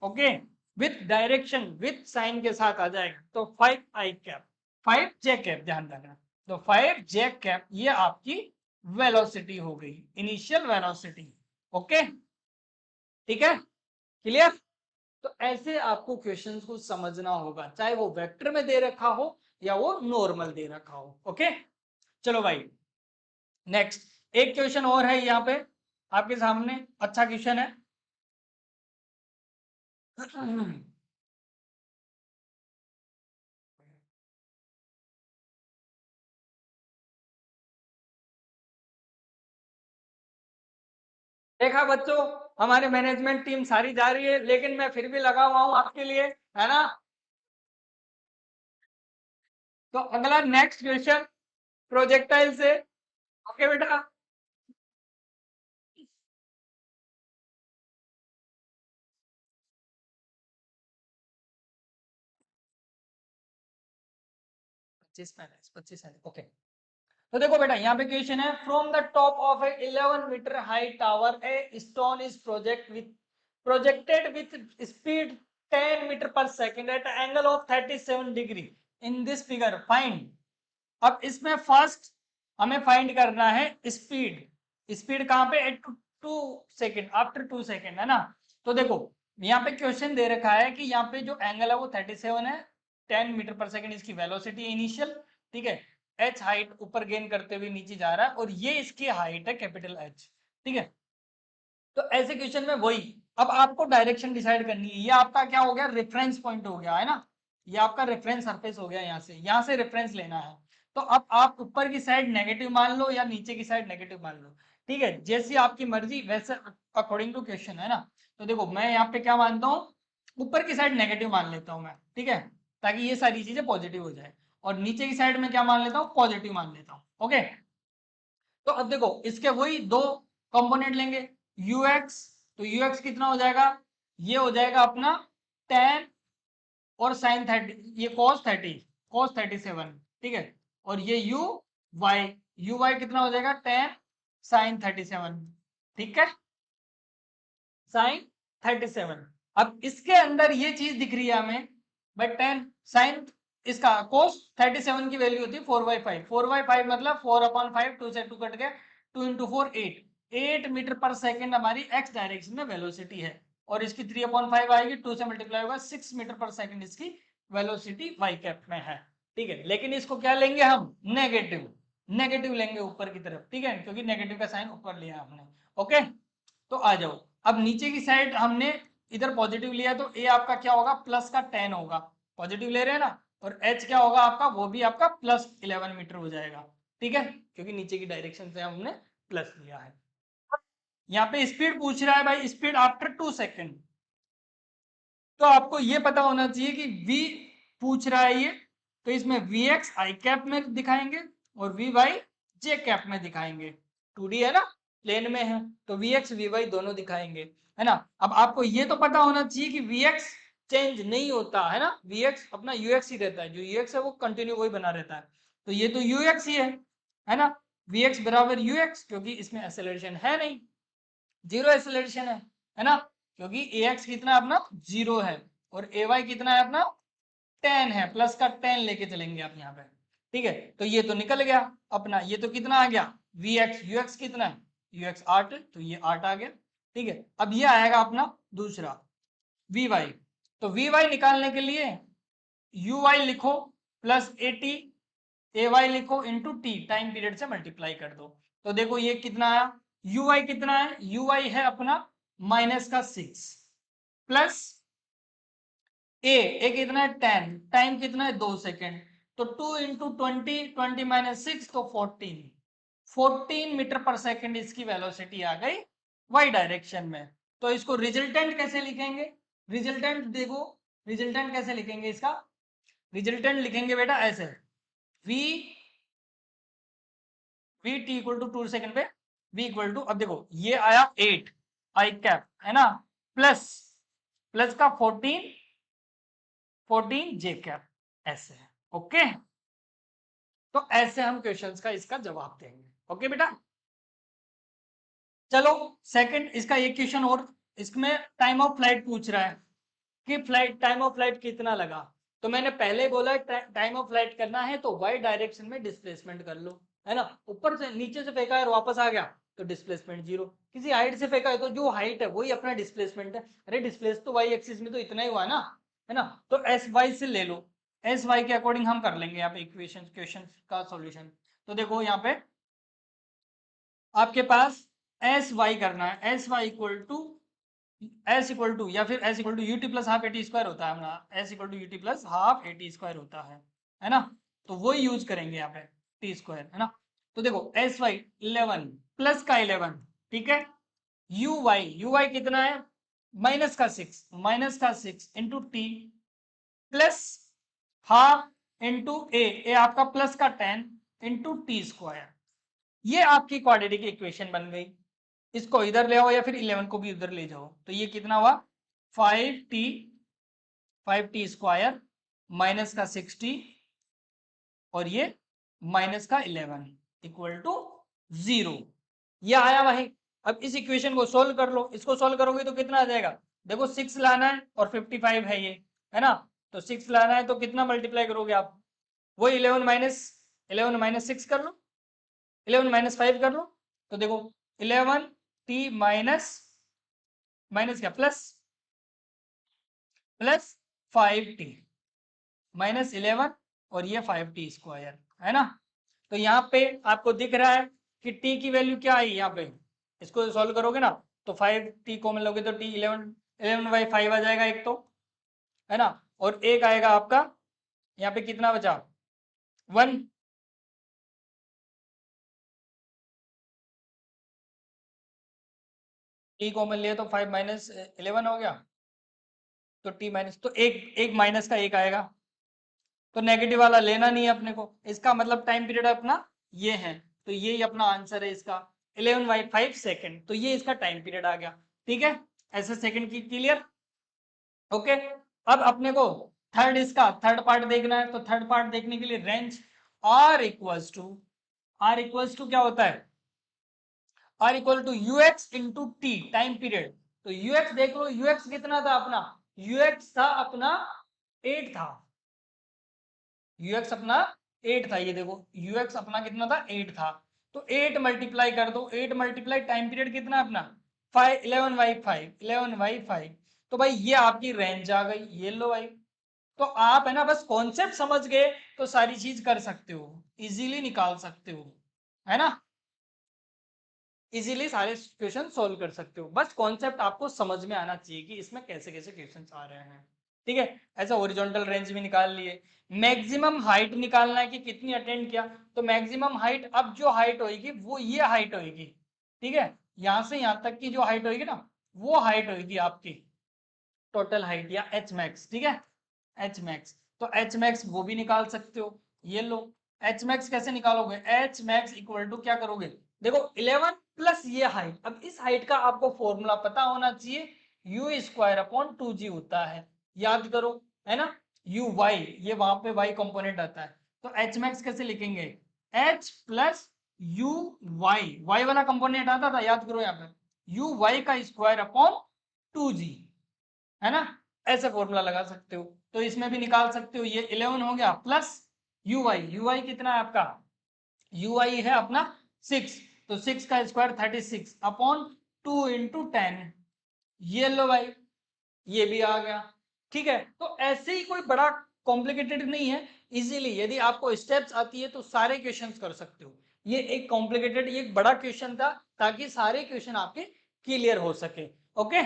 S1: Okay, with direction with sine के साथ आ जाएगा, तो 5 आई कैप, 5 जे कैप, ध्यान रखना। तो 5 जे कैप ये आपकी वेलोसिटी हो गई, इनिशियल वेलोसिटी। ओके, ठीक है, क्लियर। तो ऐसे आपको क्वेश्चंस को समझना होगा, चाहे वो वेक्टर में दे रखा हो या वो नॉर्मल दे रखा हो। ओके, चलो भाई नेक्स्ट एक क्वेश्चन और है यहाँ पे आपके सामने, अच्छा क्वेश्चन है। देखा बच्चों, हमारे मैनेजमेंट टीम सारी जा रही है, लेकिन मैं फिर भी लगा हुआ हूं आपके लिए, है ना। तो अगला नेक्स्ट क्वेश्चन प्रोजेक्टाइल से। ओके बेटा। 25 ओके। तो देखो बेटा, यहाँ पे क्वेश्चन है, from the top of a 11 metre high tower a stone is projected with speed 10 metre per second at angle of 37 degree in this figure find. अब इसमें फर्स्ट हमें फाइंड करना है स्पीड। स्पीड कहाँ पे, एट 2 सेकेंड, आफ्टर 2 सेकेंड, है ना। तो देखो, यहाँ पे क्वेश्चन दे रखा है कि यहाँ पे जो एंगल है वो 37 है, 10 मीटर पर सेकेंड इसकी वेलोसिटी इनिशियल, ठीक है। एच हाइट ऊपर गेन करते हुए नीचे जा रहा है, और ये इसकी हाइट है कैपिटल एच, ठीक है। तो ऐसे क्वेश्चन में वही, अब आपको डायरेक्शन डिसाइड करनी है। ये आपका क्या हो गया, रेफरेंस पॉइंट हो गया, है ना। ये आपका रेफरेंस सरफेस हो गया, यहाँ से रेफरेंस लेना है। तो अब आप ऊपर की साइड नेगेटिव मान लो या नीचे की साइड नेगेटिव मान लो, ठीक है, जैसी आपकी मर्जी वैसे, अकॉर्डिंग टू क्वेश्चन, है ना। तो देखो, मैं यहाँ पे क्या मानता हूँ, ऊपर की साइड नेगेटिव मान लेता हूँ मैं, ठीक है, ताकि ये सारी चीजें पॉजिटिव हो जाए। और नीचे की साइड में क्या मान लेता हूँ, पॉजिटिव मान लेता हूँ, ओके। तो अब देखो, इसके वही दो कंपोनेंट लेंगे, ux, तो ux कितना हो जाएगा, ये हो जाएगा अपना tan और sin 30, ये cos 37, ठीक है। और ये uy कितना हो जाएगा, tan sin 37, ठीक है, sin 37। अब इसके अंदर ये चीज दिख रही है हमें, बट tan sin, इसका cos 37 की वैल्यू होती है 4/5, 4/5 मतलब 4/5, 2 से 2 कट गए, 2 इंटू 4 8 मीटर पर सेकेंड हमारी x डायरेक्शन में वेलोसिटी है। और इसकी 3/5 आएगी, 2 से मल्टीप्लाई होगा, 6 मीटर पर सेकेंड इसकी वेलोसिटी y कैप में है, ठीक है। लेकिन इसको क्या लेंगे हम, नेगेटिव, नेगेटिव लेंगे ऊपर की तरफ, ठीक है, क्योंकि नेगेटिव का साइन ऊपर लिया हमने, ओके। तो आ जाओ, अब नीचे की साइड हमने इधर पॉजिटिव लिया, तो ए आपका क्या होगा, प्लस का 10 होगा, पॉजिटिव ले रहे हैं ना। और एच क्या होगा आपका, वो भी आपका प्लस 11 मीटर हो जाएगा, ठीक है, क्योंकि नीचे की डायरेक्शन से हमने प्लस लिया है। यहाँ पे स्पीड पूछ रहा है भाई, स्पीड आफ्टर 2 सेकेंड, तो आपको ये पता होना चाहिए कि v पूछ रहा है ये, तो इसमें vx आई कैप में दिखाएंगे और vy जे कैप में दिखाएंगे। 2D है ना, प्लेन में है, तो vx vy दोनों दिखाएंगे, है ना। अब आपको ये तो पता होना चाहिए कि vx चेंज नहीं होता है ना, vx अपना ux ही रहता है, जो ux है वो कंटिन्यू वही बना रहता है। तो ये तो ux ही है ना, vx बराबर ux, क्योंकि इसमें एक्सेलरेशन है नहीं, जीरो एक्सेलरेशन है ना, क्योंकि ax कितना है अपना 0 है, और ay कितना है अपना 10 है, प्लस का 10 लेके चलेंगे आप यहाँ पे, ठीक है। तो ये तो निकल गया अपना, ये तो कितना आ गया vx, ux कितना है, ux 8, तो ये 8 आ गया, ठीक है। अब ये आएगा अपना दूसरा vy, तो vy निकालने के लिए uy लिखो प्लस 80, ay लिखो इंटू टी, टाइम पीरियड से मल्टीप्लाई कर दो। तो देखो ये कितना आया, uy कितना है, uy है अपना -6 प्लस ए कितना है 10, टाइम कितना है 2 सेकेंड, तो 2 इंटू 20 तो 14 मीटर पर सेकेंड इसकी वेलोसिटी आ गई वाई डायरेक्शन में। तो इसको रिजल्टेंट कैसे लिखेंगे, रिजल्टेंट देखो, रिजल्टेंट कैसे लिखेंगे इसका, रिजल्टेंट लिखेंगे बेटा ऐसे, v t equal to 2 second पे v इक्वल टू, अब देखो ये आया 8 आई कैप, है ना, प्लस प्लस का 14 जे कैप, ऐसे है, ओके। तो ऐसे हम क्वेश्चंस का इसका जवाब देंगे, ओके बेटा। चलो सेकंड, इसका एक क्वेश्चन और, इसमें टाइम ऑफ फ्लाइट पूछ रहा है कि फ्लाइट, टाइम ऑफ फ्लाइट कितना लगा। तो मैंने पहले बोला टाइम ऑफ फ्लाइट करना है तो वाई डायरेक्शन में डिस्प्लेसमेंट कर लो, है ना। ऊपर से नीचे से फेंका है और वापस आ गया तो डिस्प्लेसमेंट 0, किसी हाइट से फेंका है तो जो हाइट है वही अपना डिस्प्लेसमेंट है, अरे डिस्प्लेस तो वाई एक्सिस में तो इतना ही हुआ ना, है ना। तो एस वाई से ले लो, एस वाई के अकॉर्डिंग हम कर लेंगे यहाँ पे इक्वेशन, क्वेश्चन का सॉल्यूशन। तो देखो यहाँ पे आपके पास एस वाई करना है, s y equal to s equal to, या फिर s equal to u t plus half a t square होता है हमारा, s equal to u t plus half a t square होता है ना। तो वो यूज करेंगे यहाँ पे टी स्क्वायर, है ना। तो देखो एस वाई 11 प्लस का 11, ठीक है, यू वाई कितना है, माइनस का six into t plus half into a आपका प्लस का 10 इंटू टी स्क्वायर। ये आपकी क्वाड्रेटिक इक्वेशन बन गई। इसको इधर ले आओ या फिर 11 को भी उधर ले जाओ, तो ये कितना हुआ 5t स्क्वायर माइनस का 6t और ये माइनस का 11 इक्वल टू 0। ये आया भाई। अब इस इक्वेशन को सोल्व कर लो, इसको सोल्व करोगे तो कितना आ जाएगा, देखो 6 लाना है और 55 है ये, है ना, तो 6 लाना है तो कितना मल्टीप्लाई करोगे आप, वो 11 माइनस 6 कर लो, 11 माइनस 5 कर लो, तो देखो 11t माइनस माइनस क्या प्लस 5t माइनस 11 और ये 5t स्क्वायर, है ना। तो यहाँ पे आपको दिख रहा है कि t की वैल्यू क्या आई यहाँ पे, इसको सॉल्व करोगे ना तो 5t कॉमन लोगे तो t 11/5 आ जाएगा एक तो, है ना, और एक आएगा आपका यहाँ पे कितना बचा 1, t कॉमन लिया तो 5 माइनस 11 हो गया, तो t माइनस तो एक माइनस का एक आएगा, तो नेगेटिव वाला लेना नहीं है अपने को, इसका मतलब टाइम पीरियड अपना ये है, तो ये अपना आंसर है इसका 11/5 सेकेंड, तो ये इसका टाइम पीरियड आ गया। ठीक है, ऐसे सेकेंड की क्लियर। ओके, अब अपने को थर्ड पार्ट देखना है, तो थर्ड पार्ट देखने के लिए रेंज r इक्वल्स टू क्या होता है, r equal to u x into t time period. तो ux देख लो, ux कितना था अपना, ux था अपना 8 था, ux अपना 8 था, ये देखो ux अपना कितना था 8 था, तो 8 मल्टीप्लाई कर दो, 8 मल्टीप्लाई टाइम पीरियड कितना है अपना 11/5, तो भाई ये आपकी रेंज आ गई, ये लो भाई। तो आप है ना बस कॉन्सेप्ट समझ गए तो सारी चीज कर सकते हो, इजीली निकाल सकते हो, है ना, इजीली सारे क्वेश्चन सोल्व कर सकते हो, बस कॉन्सेप्ट आपको समझ में आना चाहिए कि इसमें कैसे कैसे क्वेश्चन आ रहे हैं। ठीक है, ऐसा ओरिजेंटल रेंज भी निकाल लिए, मैक्सिमम हाइट निकालना है कि कितनी अटेंड किया, तो मैक्सिमम हाइट अब जो हाइट होगी वो ये हाइट होगी, ठीक है, यहां से यहां तक की जो हाइट होगी ना वो हाइट होगी आपकी टोटल हाइट या एच मैक्स। ठीक है, एच मैक्स, तो एच मैक्स वो भी निकाल सकते हो, ये लो। एच मैक्स कैसे निकालोगे, एच मैक्स इक्वल टू क्या करोगे, देखो 11 प्लस ये हाइट, अब इस हाइट का आपको फॉर्मूला पता होना चाहिए, यू स्क्वायर अपॉन 2g होता है, याद करो, है ना, यू वाई, ये वहां पे वाई कंपोनेंट आता है, तो एच मैक्स कैसे लिखेंगे, h plus u y, y वाला कंपोनेंट आता था, याद करो यहाँ पे यू वाई का स्क्वायर अपॉन 2g, है ना, ऐसे फॉर्मूला लगा सकते हो, तो इसमें भी निकाल सकते हो, ये 11 हो गया प्लस यू वाई कितना है आपका, यू आई है अपना 6, तो 6 का स्क्वायर 36 अपॉन 2 इंटू 10, ये लो भाई, ये भी आ गया। ठीक है, तो ऐसे ही कोई बड़ा कॉम्प्लिकेटेड नहीं है, इजीली यदि आपको स्टेप्स आती है तो सारे क्वेश्चंस कर सकते हो, ये एक कॉम्प्लिकेटेड, ये एक बड़ा क्वेश्चन था ताकि सारे क्वेश्चन आपके क्लियर हो सके। ओके,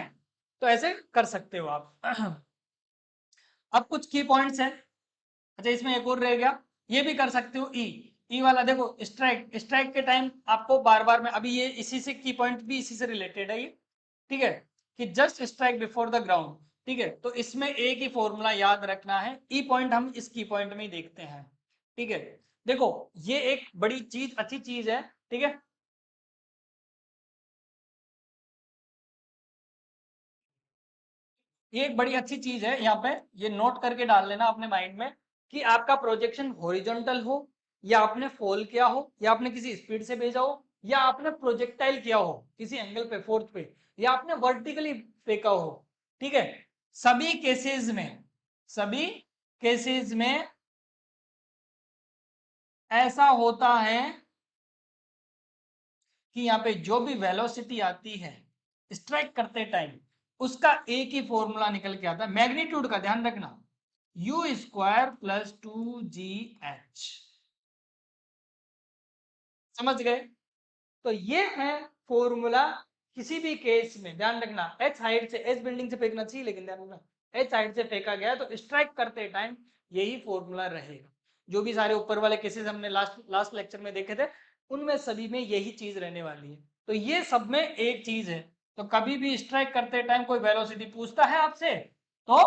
S1: तो ऐसे कर सकते हो आप। अब कुछ की पॉइंट्स हैं, अच्छा इसमें एक और रह गया, ये भी कर सकते हो ई वाला, देखो स्ट्राइक के टाइम आपको बार बार में, अभी ये इसी से की पॉइंट भी इसी से रिलेटेड है ये, ठीक है, कि just strike before the ground, ठीक है, तो इसमें एक ही फॉर्मूला याद रखना है, ई पॉइंट हम इस की पॉइंट में ही देखते हैं। ठीक है, देखो ये एक बड़ी चीज अच्छी चीज है, ठीक है, ये एक बड़ी अच्छी चीज है, यहाँ पे ये नोट करके डाल लेना अपने माइंड में कि आपका प्रोजेक्शन हॉरिजॉन्टल हो या आपने फॉल किया हो या आपने किसी स्पीड से भेजा हो या आपने प्रोजेक्टाइल किया हो किसी एंगल पे फोर्थ पे या आपने वर्टिकली फेंका हो, ठीक है, सभी केसेस में, सभी केसेस में ऐसा होता है कि यहाँ पे जो भी वेलोसिटी आती है स्ट्राइक करते टाइम उसका एक ही फॉर्मूला निकल के आता है, मैग्नीट्यूड का ध्यान रखना, यू स्क्वायर प्लस 2gh, समझ गए, तो ये है फॉर्मूला, किसी भी केस में ध्यान रखना, एच हाइट से, एच बिल्डिंग से फेंकना चाहिए लेकिन ध्यान रखना एच हाइट से फेंका गया तो स्ट्राइक करते टाइम यही फॉर्मूला रहेगा, जो भी सारे ऊपर वाले केसेस हमने लास्ट लास्ट लेक्चर में देखे थे उनमें सभी में यही चीज रहने वाली है, तो ये सब में एक चीज है, तो कभी भी स्ट्राइक करते टाइम कोई वेलोसिटी पूछता है आपसे तो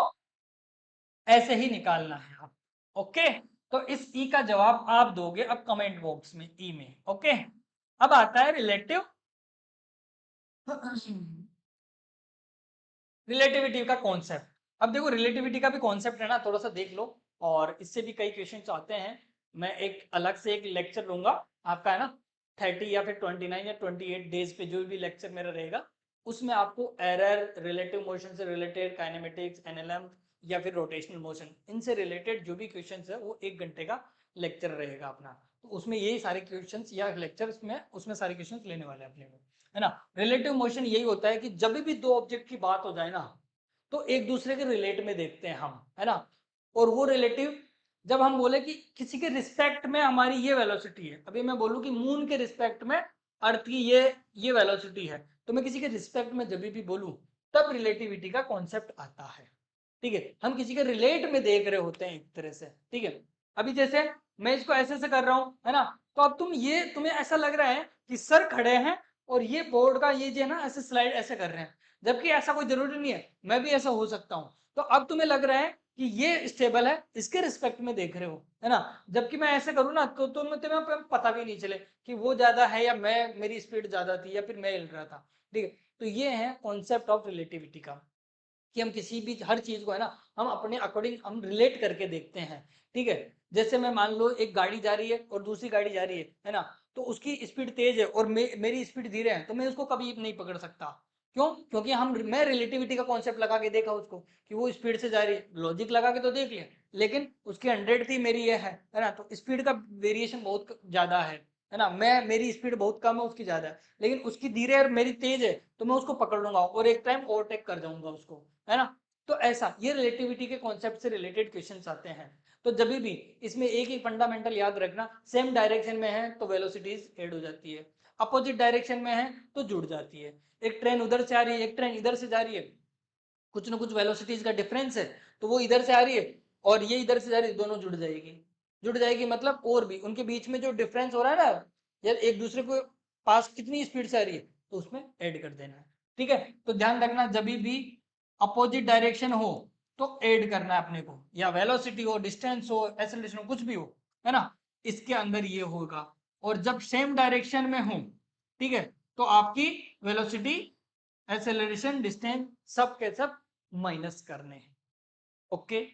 S1: ऐसे ही निकालना है आप। ओके, तो इस ई का जवाब आप दोगे अब कमेंट बॉक्स में ई में। ओके, अब आता है रिलेटिव रिलेटिविटी का कॉन्सेप्ट। अब देखो रिलेटिविटी का भी कॉन्सेप्ट है ना, थोड़ा सा देख लो, और इससे भी कई क्वेश्चन आते हैं। मैं एक अलग से एक लेक्चर लूंगा आपका, है ना, 30 या फिर 29 या 28 डेज पे जो भी लेक्चर मेरा रहेगा, उसमें आपको एरर, रिलेटिव मोशन से रिलेटेड, काइनेमेटिक्स, एनएलएम या फिर रोटेशनल मोशन, इनसे रिलेटेड जो भी क्वेश्चन है वो 1 घंटे का लेक्चर रहेगा अपना। तो उसमें यही सारे क्वेश्चन या लेक्चर में उसमें सारे क्वेश्चन लेने वाले हैं अपने में, है ना। रिलेटिव मोशन यही होता है कि जब भी दो ऑब्जेक्ट की बात हो जाए ना, तो एक दूसरे के रिलेट में देखते हैं हम, है ना। और वो रिलेटिव जब हम बोले कि किसी के रिस्पेक्ट में हमारी ये वेलोसिटी है, अभी मैं बोलूं कि मून के रिस्पेक्ट में अर्थ की ये वेलोसिटी है, तो मैं किसी के रिस्पेक्ट में जब भी बोलूं तब रिलेटिविटी का कॉन्सेप्ट आता है। ठीक है, हम किसी के रिलेट में देख रहे होते हैं एक तरह से। ठीक है, अभी जैसे मैं इसको ऐसे से कर रहा हूं, है ना, तो अब तुम्हें ऐसा लग रहा है कि सर खड़े हैं और ये बोर्ड का ये जो है ना ऐसे स्लाइड ऐसे कर रहे हैं, जबकि ऐसा कोई जरूरी नहीं है, मैं भी ऐसा हो सकता हूं। तो अब तुम्हें लग रहा है कि ये स्टेबल है, इसके रिस्पेक्ट में देख रहे हो, है ना, जबकि मैं ऐसे करूँ ना तो तुम्हें पता भी नहीं चले कि वो ज्यादा है या मेरी स्पीड ज्यादा थी या फिर मैं हिल रहा था। ठीक है, तो ये है कॉन्सेप्ट ऑफ रिलेटिविटी का, कि हम किसी भी हर चीज को, है ना, हम अपने अकॉर्डिंग हम रिलेट करके देखते हैं। ठीक है, जैसे मैं मान लो एक गाड़ी जा रही है और दूसरी गाड़ी जा रही है ना, तो उसकी स्पीड तेज है और मेरी स्पीड धीरे है, तो मैं उसको कभी नहीं पकड़ सकता। क्यों? क्योंकि मैं रिलेटिविटी का कॉन्सेप्ट लगा के देखा उसको कि वो स्पीड से जा रही है, लॉजिक लगा के तो देख लिया, लेकिन उसकी 100 थी, मेरी ये है ना, तो स्पीड का वेरिएशन बहुत ज्यादा है ना, मेरी स्पीड बहुत कम है, उसकी ज्यादा है, लेकिन उसकी धीरे और मेरी तेज है, तो मैं उसको पकड़ लूंगा और एक टाइम ओवरटेक कर जाऊंगा उसको, है ना। तो ऐसा ये रिलेटिविटी के कॉन्सेप्ट से रिलेटेड क्वेश्चंस आते हैं। तो जब भी इसमें एक ही फंडामेंटल याद रखना, सेम डायरेक्शन में है तो वेलोसिटीज ऐड हो जाती है, अपोजिट डायरेक्शन में है तो जुड़ जाती है। एक ट्रेन उधर से आ रही है, एक ट्रेन इधर से जा रही है, कुछ ना कुछ वेलोसिटीज का डिफरेंस है, तो वो इधर से आ रही है और ये इधर से जा रही है, दोनों जुड़ जाएगी मतलब, और भी उनके बीच में जो डिफरेंस हो रहा है ना, या एक दूसरे को पास कितनी स्पीड से आ रही है, तो उसमें ऐड कर देना है। ठीक है, तो ध्यान रखना जब भी अपोजिट डायरेक्शन हो तो ऐड करना है अपने को, या वेलोसिटी हो, डिस्टेंस हो, एक्सेलरेशन हो, कुछ भी हो, है ना, इसके अंदर ये होगा। और जब सेम डायरेक्शन में हो, ठीक है, तो आपकी वेलोसिटी, एक्सेलरेशन, डिस्टेंस सब के सब माइनस करने हैं। ओके,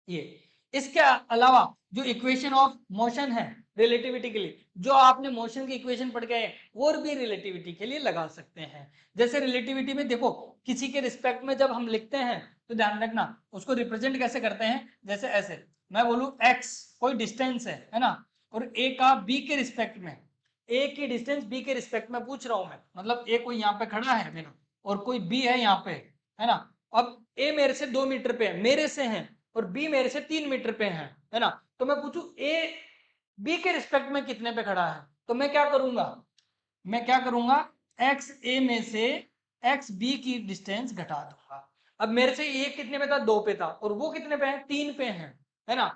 S1: ये इसके अलावा जो इक्वेशन ऑफ मोशन है रिलेटिविटी के लिए, जो आपने मोशन की इक्वेशन पढ़ के आए वो भी रिलेटिविटी के लिए लगा सकते हैं। जैसे रिलेटिविटी में देखो, किसी के रिस्पेक्ट में जब हम लिखते हैं तो ध्यान रखना उसको रिप्रेजेंट कैसे करते हैं, जैसे ऐसे मैं बोलूं x कोई डिस्टेंस है ना, और a का b के रिस्पेक्ट में, a की डिस्टेंस b के रिस्पेक्ट में पूछ रहा हूं मैं, मतलब a कोई यहाँ पे खड़ा है मेरा और कोई b है यहाँ पे, है ना, अब a मेरे से 2 मीटर पे है, मेरे से है, और b मेरे से 3 मीटर पे है ना, तो मैं पूछू a b के रिस्पेक्ट में कितने पे खड़ा है, तो मैं क्या करूंगा x a में से x b की डिस्टेंस घटा दूंगा। अब मेरे से ये कितने पे था, 2 पे था, और वो कितने पे है, 3 पे है ना,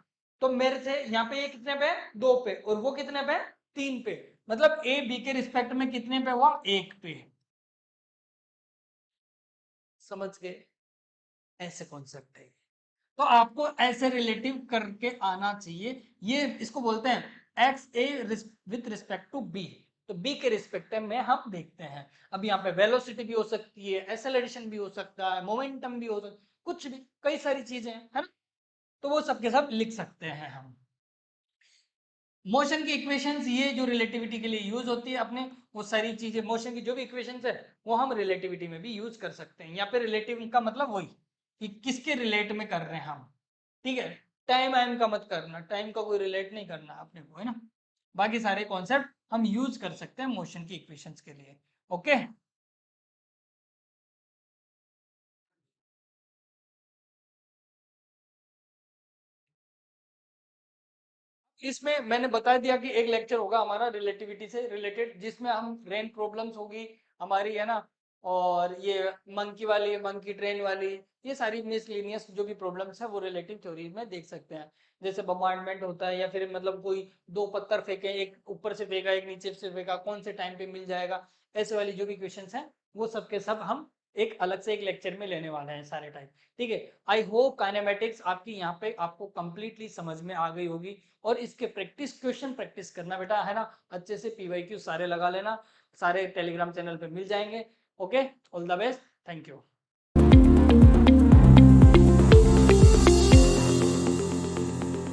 S1: तो मेरे से यहाँ पे ये कितने पे है, 2 पे, और वो कितने पे है, 3 पे, मतलब a b के रिस्पेक्ट में कितने पे हुआ, 1 पे। समझ गए, ऐसे कॉन्सेप्ट है। तो आपको ऐसे रिलेटिव करके आना चाहिए, ये इसको बोलते हैं x a with respect to b, तो बी के रिस्पेक्ट में हम देखते हैं। अब यहाँ पे वेलोसिटी भी हो सकती है, एक्सेलरेशन भी हो सकता है, मोमेंटम भी हो सकता है, कुछ भी कई सारी चीजें हैं, है ना, तो वो सबके सब लिख सकते हैं हम। मोशन की इक्वेशंस ये जो रिलेटिविटी के लिए यूज होती है अपने, वो सारी चीजें मोशन की जो भी इक्वेशंस है वो हम रिलेटिविटी में भी यूज कर सकते हैं। यहाँ पे रिलेटिव का मतलब वही कि किसके रिलेट में कर रहे हैं हम। ठीक है, टाइम आइम का मत करना, टाइम का कोई रिलेट नहीं करना अपने को, है ना। बाकी सारे कॉन्सेप्ट हम यूज कर सकते हैं मोशन की इक्वेशंस के लिए। ओके, इसमें मैंने बता दिया कि एक लेक्चर होगा हमारा रिलेटिविटी से रिलेटेड, जिसमें हम रेन प्रॉब्लम्स होगी हमारी, है ना, और ये मंकी ट्रेन वाली, ये सारी मिसलिनियस जो भी प्रॉब्लम्स है वो रिलेटिव थ्योरी में देख सकते हैं। जैसे बम्बार्डमेंट होता है, या फिर मतलब कोई दो पत्थर फेंके, एक ऊपर से फेंका एक नीचे से फेंका, कौन से टाइम पे मिल जाएगा, ऐसे वाली जो भी क्वेश्चन हैं वो सब के सब हम एक अलग से एक लेक्चर में लेने वाले हैं सारे टाइप। ठीक है, आई होप काइनेमेटिक्स आपकी यहाँ पे आपको कंप्लीटली समझ में आ गई होगी। और इसके प्रैक्टिस क्वेश्चन प्रैक्टिस करना बेटा, है ना, अच्छे से PYQ सारे लगा लेना, सारे टेलीग्राम चैनल पे मिल जाएंगे। Okay, all the best, thank you.